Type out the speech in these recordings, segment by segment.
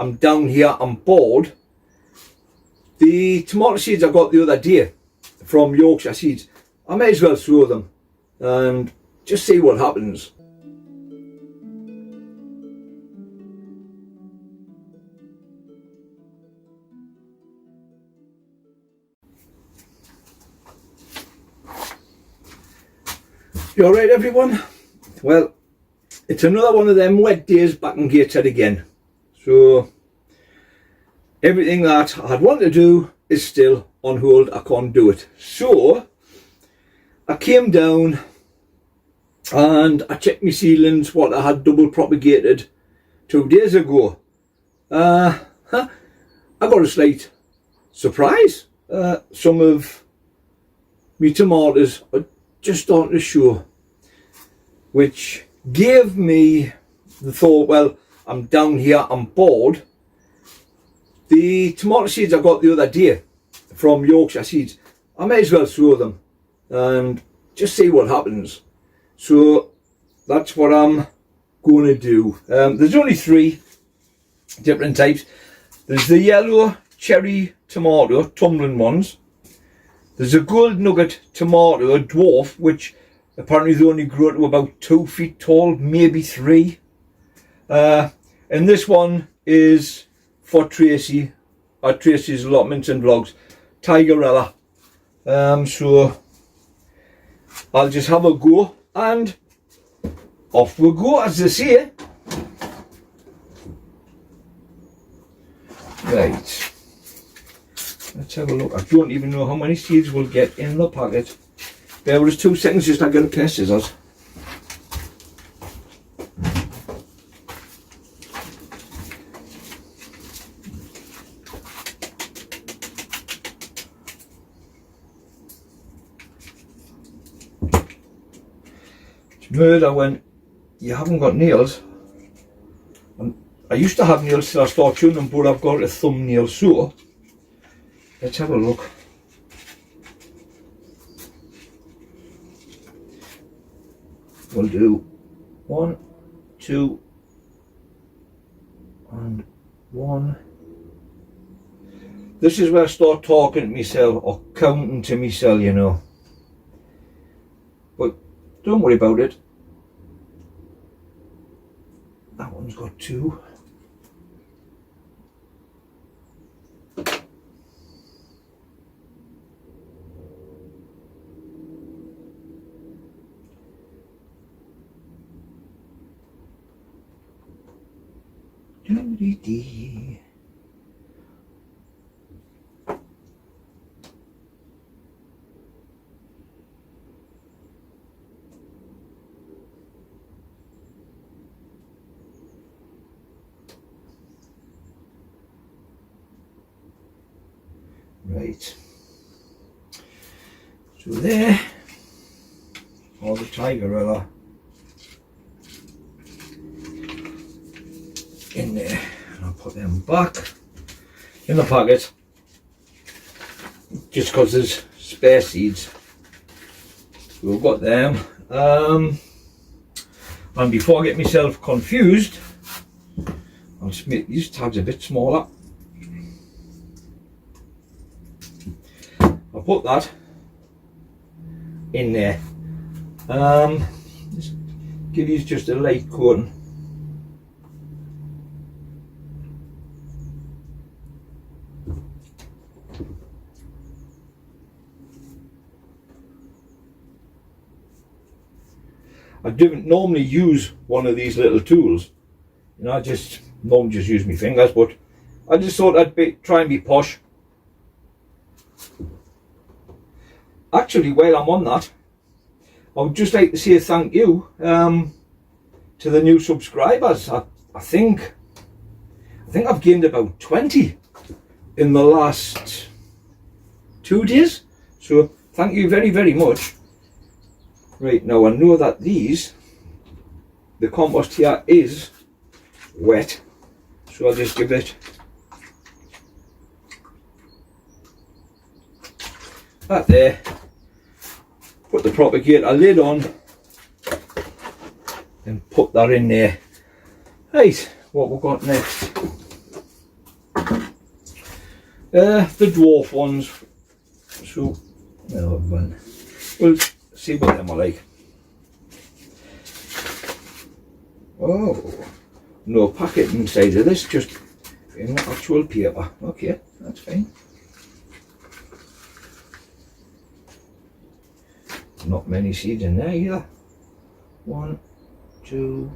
I'm down here, I'm bored. The tomato seeds I got the other day from Yorkshire Seeds, I may as well sow them and just see what happens. You alright everyone? Well, it's another one of them wet days back in Gateshead again. So everything that I'd want to do is still on hold. I can't do it. So I came down and I checked my seedlings, what I had double propagated 2 days ago. I got a slight surprise. Some of my tomatoes are just starting to show, which gave me the thought, well, I'm down here, I'm bored. The tomato seeds I got the other day from Yorkshire Seeds, I may as well sow them and just see what happens. So that's what I'm going to do. There's only 3 different types. There's the yellow cherry tomato, tumbling ones. There's a gold nugget tomato, a dwarf, which apparently they only grow to about 2 feet tall, maybe 3. And this one is for Tracy, at Tracy's Allotments and Vlogs, Tigerella. So I'll just have a go and off we go, as they say. Right. Let's have a look. I don't even know how many seeds we'll get in the packet. Bear with us 2 seconds, just I get a pair of scissors. Murder when you haven't got nails. And I used to have nails till I started chewing them, but I've got a thumbnail, so let's have a look. We'll do 1, 2, and 1. This is where I start talking to myself or counting to myself, you know. But don't worry about it. That one's got 2. Doo-dee-dee. Right, so there, all the Tigerella in there, and I'll put them back in the packet just because there's spare seeds. So we've got them, and before I get myself confused, I'll just make these tabs a bit smaller. I'll put that in there. Just give these just a light coating. I didn't normally use one of these little tools, you know, I just normally just use my fingers, but I just thought I'd try and be posh. Actually, while I'm on that, I would just like to say thank you to the new subscribers. I think I've gained about 20 in the last 2 days. So thank you very, very much. Right, now I know that the compost here is wet, so I'll just give it that there. Put the propagator lid on and put that in there. Right, what we've got next. the dwarf ones. So we'll see what them are like. Oh, no packet inside of this, just in actual paper. Okay, that's fine. Not many seeds in there either. 1, 2.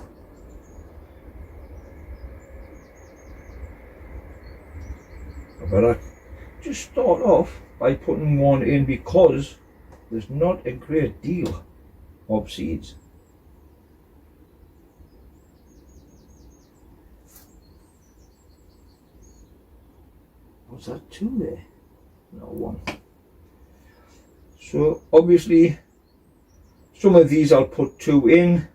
I better just start off by putting one in because there's not a great deal of seeds. What's that, 2 there? No, 1. So obviously some of these I'll put 2 in.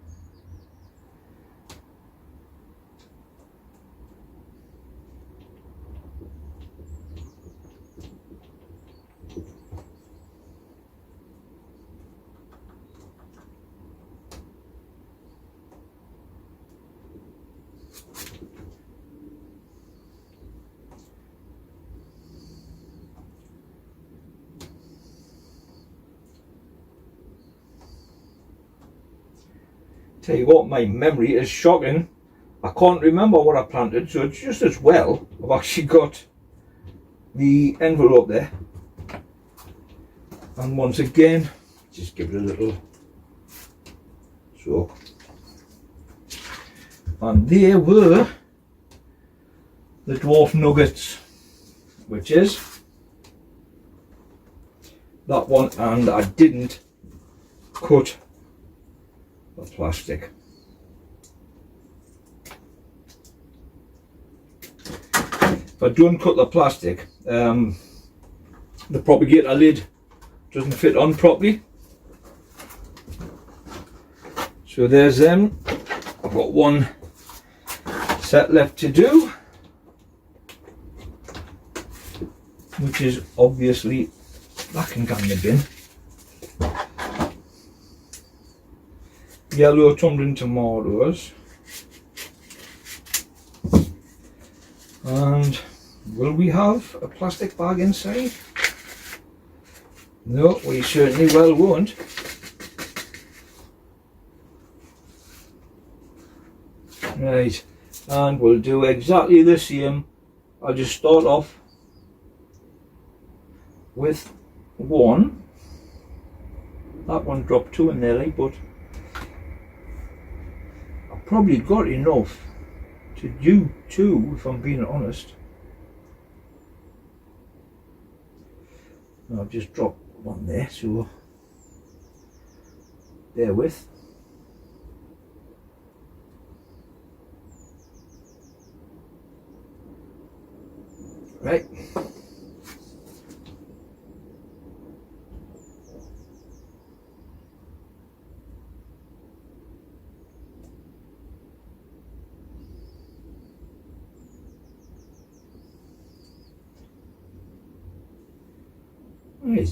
Tell you what, my memory is shocking. I can't remember what I planted, so it's just as well I've actually got the envelope there. And once again, just give it a little soak. And there were the dwarf nuggets, which is that one, and I didn't cut the plastic. If I don't cut the plastic, the propagator lid doesn't fit on properly. So there's them. I've got one set left to do, which is obviously that can go in the bin. Yellow tumbling tomatoes, and will we have a plastic bag inside? No, we certainly well won't. Right, and we'll do exactly the same. I'll just start off with 1. That one dropped 2 in there, but probably got enough to do 2 if I'm being honest. I've just dropped 1 there, so bear with. Right.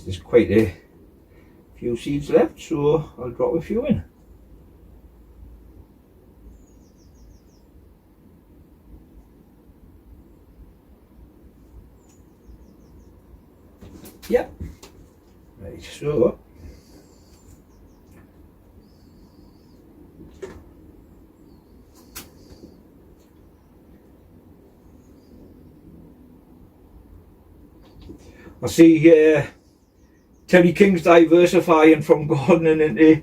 There's quite a few seeds left, so I'll drop a few in. Yep. Right, so I see Terry King's diversifying from gardening into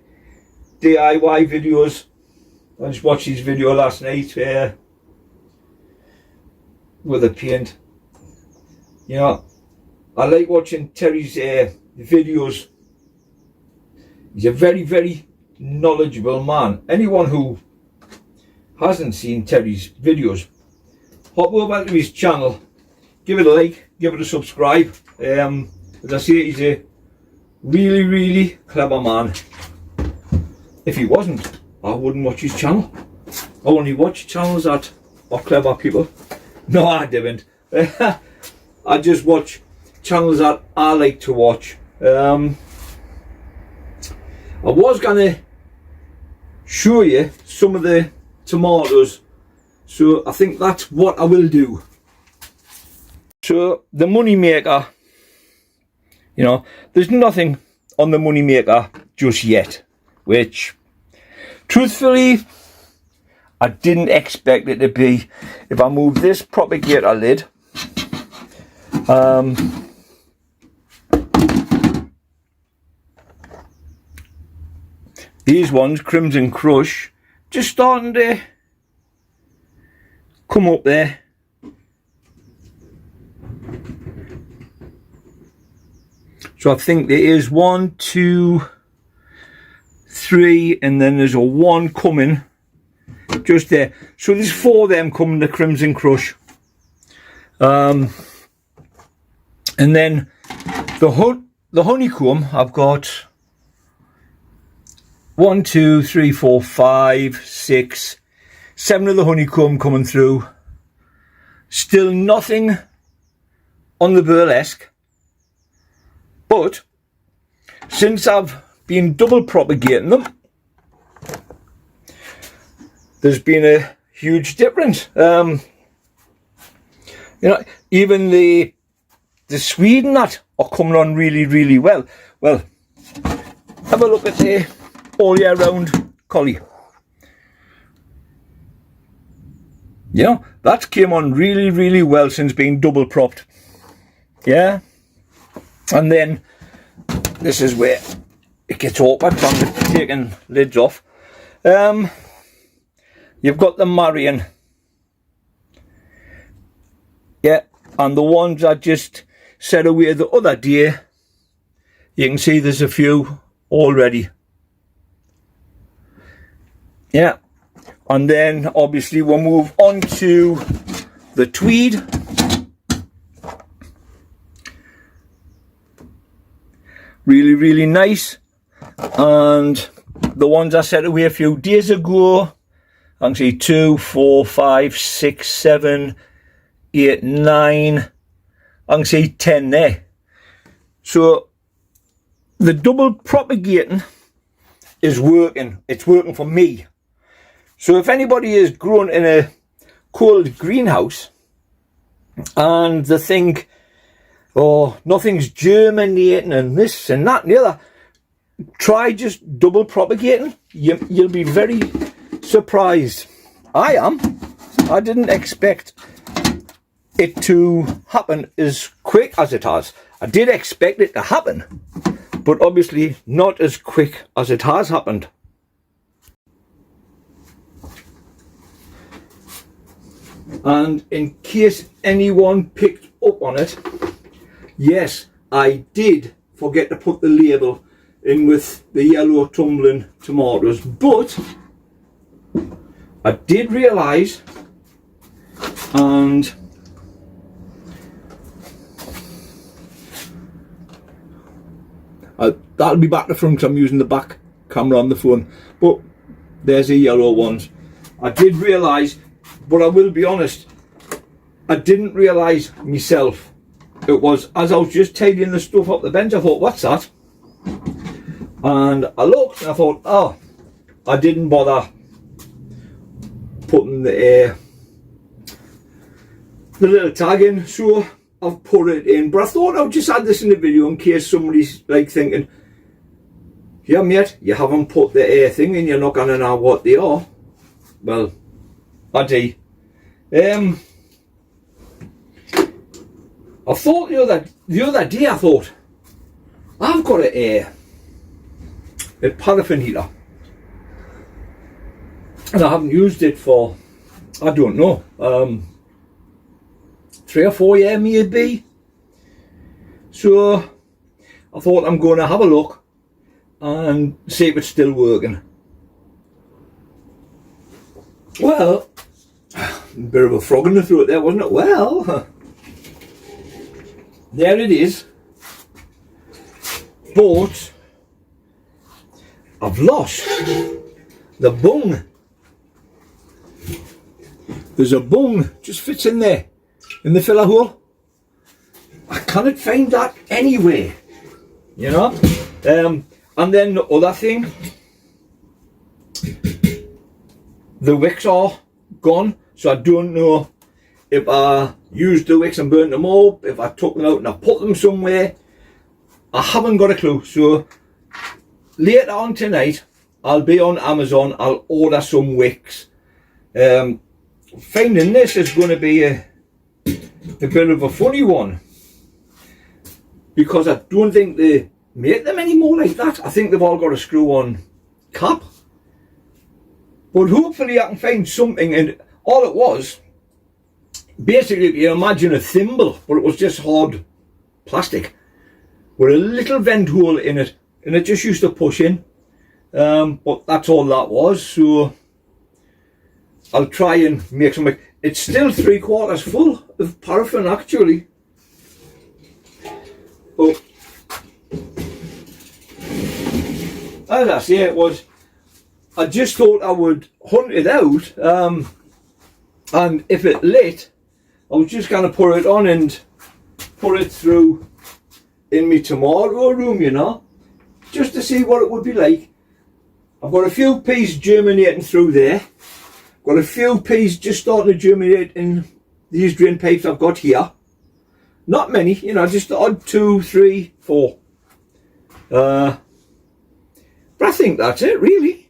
DIY videos. I just watched his video last night with a paint. You know, I like watching Terry's videos. He's a very, very knowledgeable man. Anyone who hasn't seen Terry's videos, hop over to his channel, give it a like, give it a subscribe. As I say, he's a really, really clever man. If he wasn't, I wouldn't watch his channel. I only watch channels that are clever people. No, I didn't. I just watch channels that I like to watch. I was gonna show you some of the tomatoes, so I think that's what I will do. So the money maker, you know, there's nothing on the money maker just yet, which truthfully I didn't expect it to be. If I move this propagator lid, these ones, Crimson Crush, just starting to come up there. So I think there is 1, 2, 3, and then there's a 1 coming just there. So there's 4 of them coming to Crimson Crush. And then the honeycomb, I've got 1, 2, 3, 4, 5, 6, 7 of the honeycomb coming through. Still nothing on the burlesque. But since I've been double propagating them, there's been a huge difference. You know, even the Sweden nut are coming on really, really well. Well, have a look at the all year round collie. You know, that came on really, really well since being double propped. Yeah. And then this is where it gets awkward when I'm taking lids off. You've got the Marion. Yeah, and the ones I just set away the other day, you can see there's a few already. Yeah, and then obviously we'll move on to the Tweed. Really, really nice. And the ones I set away a few days ago, I can see 2, 4, 5, 6, 7, 8, 9. I can see 10 there. So the double propagating is working. It's working for me. So if anybody is growing in a cold greenhouse and they think, oh, nothing's germinating and this and that and the other, try just double propagating. You'll be very surprised. I am. I didn't expect it to happen as quick as it has. I did expect it to happen, but obviously not as quick as it has happened. And in case anyone picked up on it, yes, I did forget to put the label in with the yellow tumbling tomatoes, but I did realise, and that'll be back to front because I'm using the back camera on the phone, but there's the yellow ones. I did realise, but I will be honest, I didn't realise myself. It was as I was just tidying the stuff up the bench, I thought, what's that? And I looked and I thought, oh, I didn't bother putting the little tag in, so I've put it in. But I thought I'd just add this in the video in case somebody's like thinking, yeah mate, you haven't put the air thing in, you're not going to know what they are. Well, I do. I thought the other day, I thought, I've got a paraffin heater. And I haven't used it for, I don't know, 3 or 4 years maybe. So I thought I'm going to have a look and see if it's still working. Well, a bit of a frog in the throat there, wasn't it? Well, there it is. But I've lost the bung. There's a bung just fits in there in the filler hole. I cannot find that anywhere, you know. And then the other thing, the wicks are gone, so I don't know if I used the wicks and burnt them up, if I took them out and I put them somewhere. I haven't got a clue. So later on tonight, I'll be on Amazon. I'll order some wicks. Finding this is going to be a bit of a funny one, because I don't think they make them anymore like that. I think they've all got a screw-on cap. But hopefully I can find something. And all it was, basically, you imagine a thimble, but it was just hard plastic with a little vent hole in it, and it just used to push in. But that's all that was. So I'll try and make some. It's still 3/4 full of paraffin actually. But as I say, it was, I just thought I would hunt it out, and if it lit, I was just going to put it on and put it through in my tomato room, you know, just to see what it would be like. I've got a few peas germinating through there. Got a few peas just starting to germinate in these drain pipes I've got here. Not many, you know, just the odd 2, 3, 4. But I think that's it, really.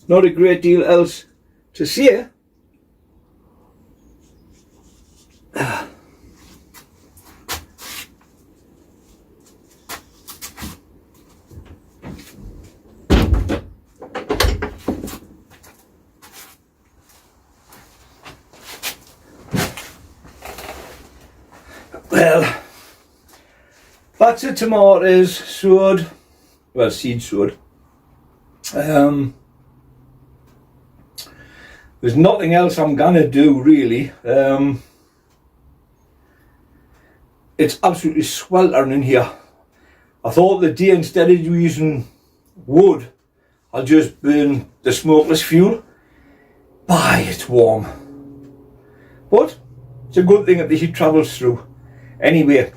Not a great deal else to say. Well, that's the tomatoes sowed, well, seed sowed. There's nothing else I'm gonna do really. It's absolutely sweltering in here. I thought the day, instead of using wood, I'll just burn the smokeless fuel. Bye, it's warm. But it's a good thing that the heat travels through. Anyway,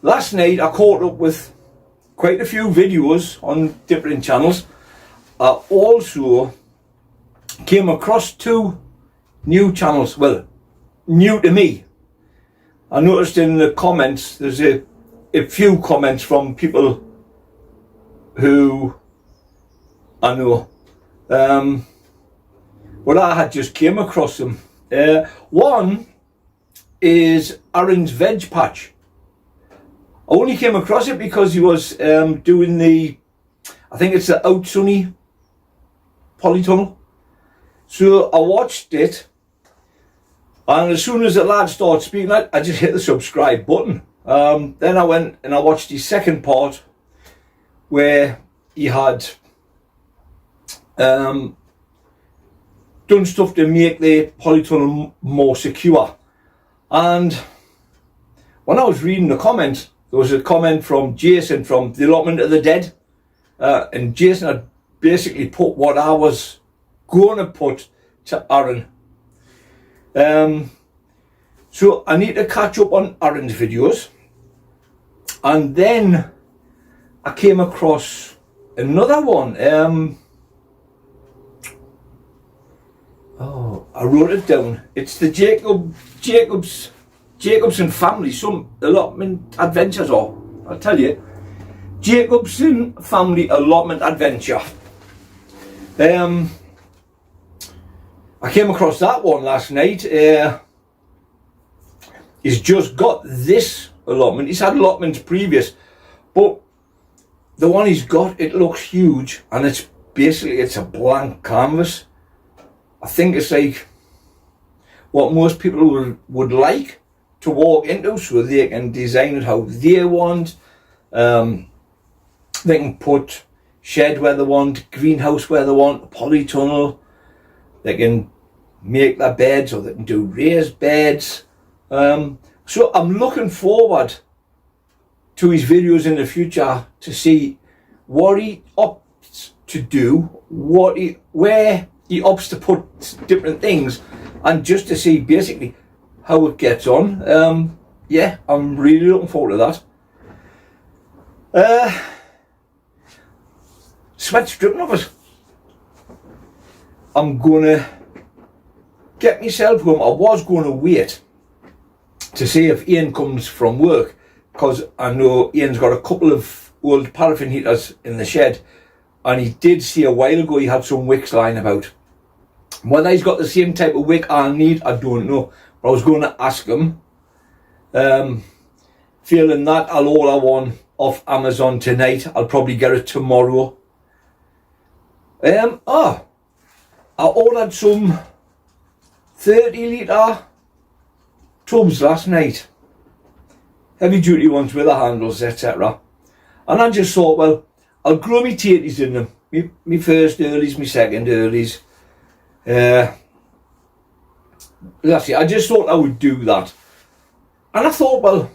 last night I caught up with quite a few videos on different channels. I also came across 2 new channels, well, new to me. I noticed in the comments, there's a few comments from people who I know. Well, I had just came across them. One is Aaron's Veg Patch. I only came across it because he was doing the, I think it's the Out Sunny polytunnel. So I watched it, and as soon as the lad started speaking, I just hit the subscribe button. Then I went and I watched the second part where he had done stuff to make the polytunnel more secure. And when I was reading the comments, there was a comment from Jason from the Allotment of the Dead, and Jason had basically put what I was going to put to Aaron. So I need to catch up on Aaron's videos. And then I came across another one. I wrote it down. It's the Jacobson family, some allotment adventures, or I'll tell you, Jacobson family allotment adventure. I came across that one last night. He's just got this allotment. He's had allotments previous, but the one he's got, it looks huge, and it's basically, it's a blank canvas. I think it's like what most people would like to walk into, so they can design it how they want. They can put shed where they want, greenhouse where they want, a polytunnel. They can make their beds, or they can do raised beds. So I'm looking forward to his videos in the future to see what he opts to do, where he opts to put different things, and just to see basically how it gets on. Yeah, I'm really looking forward to that. Sweat's dripping off it. I'm gonna get myself home, I was going to wait to see if Ian comes from work, because I know Ian's got a couple of old paraffin heaters in the shed, and he did see a while ago he had some wicks lying about. Whether he's got the same type of wick I need, I don't know, but I was going to ask him. Feeling that I'll order one off Amazon tonight. I'll probably get it tomorrow. I ordered some 30-litre tubs last night, heavy duty ones with the handles, etc. And I just thought, well, I'll grow me tatties in them. Me first earlies, me second earlies. That's it. I just thought I would do that. And I thought, well,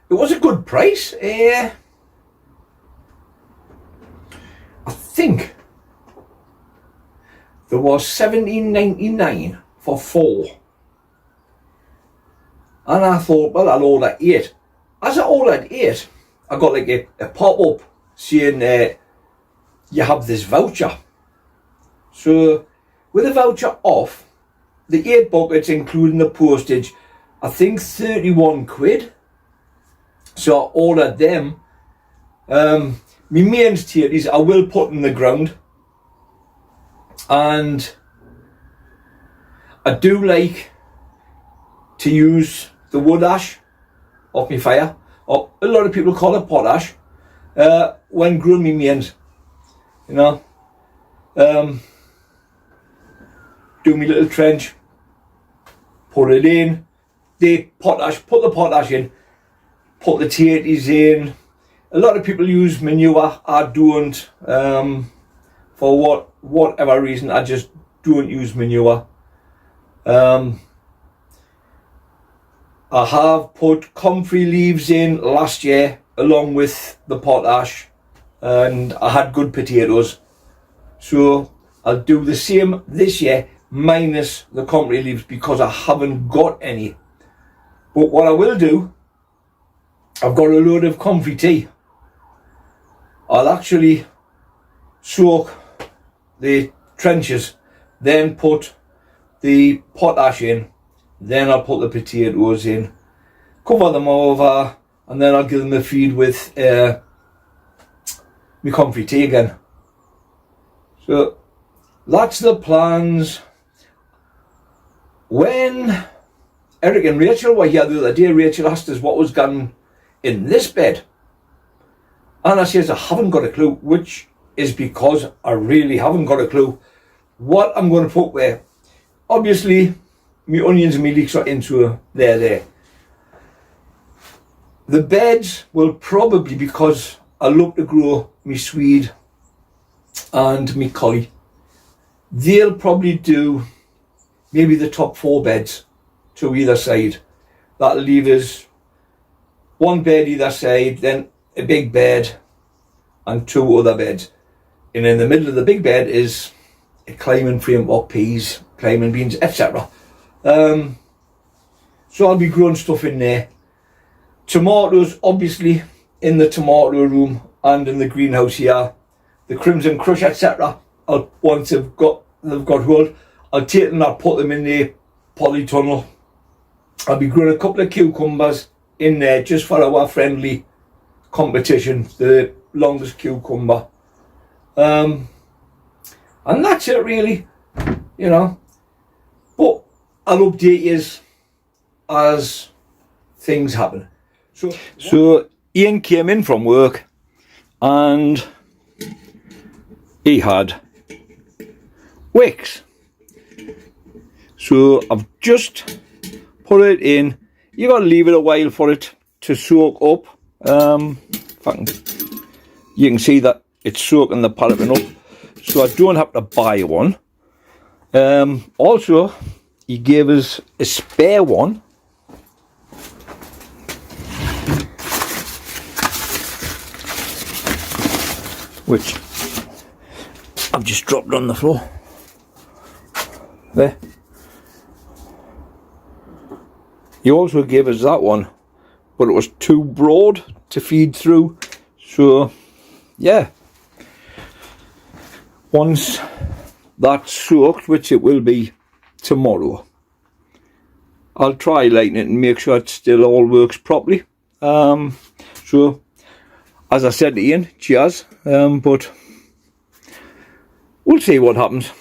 it was a good price. I think there was $17.99 for 4. And I thought, well, I'll order 8. As I ordered 8, I got like a pop-up saying you have this voucher. So with the voucher off, the 8 buckets including the postage, I think 31 quid. So I ordered them. My mains tatties I will put in the ground. And I do like to use the wood ash off my fire, or a lot of people call it potash, when growing my mains. You know, do my little trench, put it in, put the potash in, put the tatties in. A lot of people use manure, I don't. For whatever reason, I just don't use manure. I have put comfrey leaves in last year along with the potash, and I had good potatoes. So I'll do the same this year, minus the comfrey leaves, because I haven't got any. But what I will do, I've got a load of comfrey tea. I'll actually soak the trenches, then put the potash in, then I'll put the potatoes in, cover them over, and then I'll give them a feed with my comfrey tea again. So that's the plans. When Eric and Rachel were here the other day, Rachel asked us what was going in this bed, and I says I haven't got a clue, which is because I really haven't got a clue what I'm going to put where. Obviously my onions and my leeks are into there. The beds will probably, because I love to grow me swede and me collie, they'll probably do maybe the top 4 beds to either side. That'll leave us 1 bed either side, then a big bed and 2 other beds. And in the middle of the big bed is a climbing frame for peas, climbing beans, etc. So I'll be growing stuff in there. Tomatoes, obviously, in the tomato room and in the greenhouse here. The crimson crush, etc. Once they've got hold, I'll take them, I'll put them in the polytunnel. I'll be growing a couple of cucumbers in there just for our friendly competition, the longest cucumber. And that's it really, you know. But I'll update you as things happen. So Ian came in from work and he had wicks. So I've just put it in. You got to leave it a while for it to soak up. You can see that it's soaking the paraffin up, so I don't have to buy one. Also, he gave us a spare one, which I've just dropped on the floor. There. He also gave us that one, but it was too broad to feed through. So, yeah. Once that's soaked, which it will be tomorrow, I'll try lighting it and make sure it still all works properly. So as I said to Ian, cheers, but we'll see what happens.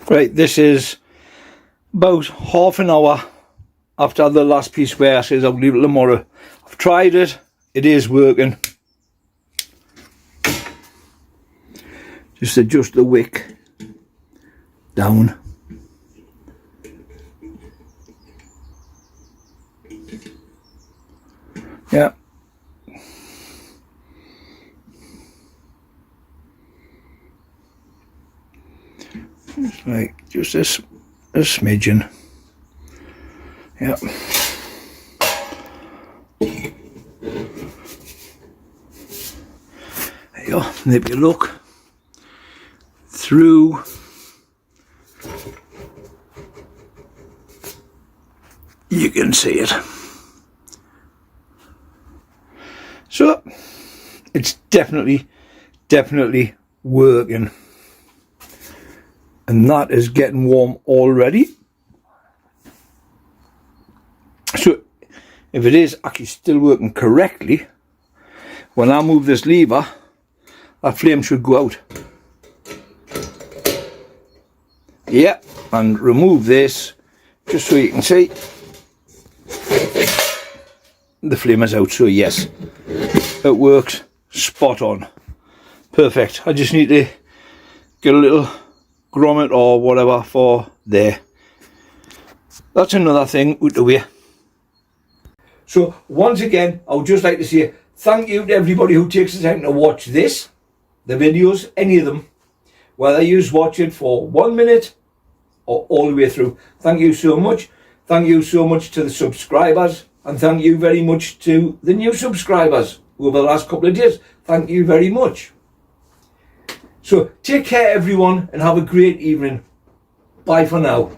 Right, this is about half an hour after the last piece where I says I'll leave it tomorrow. I've tried it, it is working. Just adjust the wick down. Yeah. Like just a smidgen. Yeah. There you go. And if you look through, you can see it. So it's definitely working. And that is getting warm already. So if it is actually still working correctly, when I move this lever, that flame should go out. Yeah, and remove this just so you can see the flame is out. So yes, it works spot on. Perfect. I just need to get a little grommet or whatever for there. That's another thing out the way. So once again, I would just like to say thank you to everybody who takes the time to watch this, the videos, any of them, whether you watch it for 1 minute or all the way through. Thank you so much. Thank you so much to the subscribers, and thank you very much to the new subscribers over the last couple of days. Thank you very much. So take care everyone and have a great evening. Bye for now.